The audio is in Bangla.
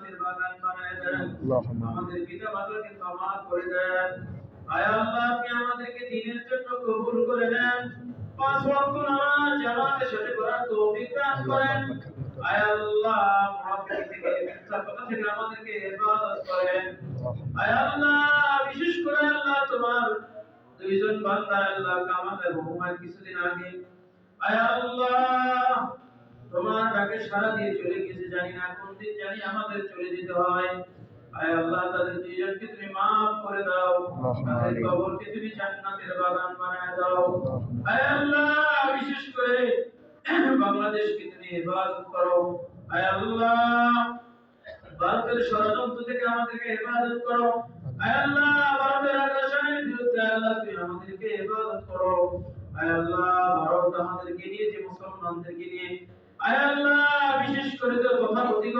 জান্নাতের বাগান বানায় দেন। আমাদের পিতা মাতাকে ক্ষমা করে দেন। আয় আল্লাহ, আপনি আমাদেরকে দ্বীনের জন্য কবুল করে নেন। পাঁচ ওয়াক্ত নামাজ জামাতের সাথে পড়ার তৌফিক দান করেন। আয় আল্লাহ, মুনাফিক থেকে, মিথ্যা কথা থেকে আমাদেরকে হেফাজত করেন। আয় আল্লাহ, বিশেষ করে আল্লাহ তোমার দুইজন বান্দা আল্লাহ কামাল এবং হুমায়ুন কিছুদিন আগে আয় আল্লাহ তোমার ডাকে সাড়া দিয়ে চলে গেছে, জানি না কোন দিন জানি আমাদের চলে যেতে হয়। আয় আল্লাহ, তাদের দুইজনকে তুমি মাফ করে দাও, তাদের কবরকে তুমি জান্নাতের বাগান বানায় দাও। আয় আল্লাহ, বিশেষ করে বাংলাদেশকে তুমি হেফাজত করো। আয় আল্লাহ, ভারতের ষড়যন্ত্র থেকে আমাদেরকে হেফাজত করো। আয় আল্লাহ, ভারতের আগ্রাসনের বিরুদ্ধে আল্লাহ তুমি আমাদেরকে হেফাজত করো। আয় আল্লাহ, ভারত আমাদেরকে নিয়ে যে মুসলমানদেরকে নিয়ে আয় আল্লাহ বিশেষ করে তো তথাকথিত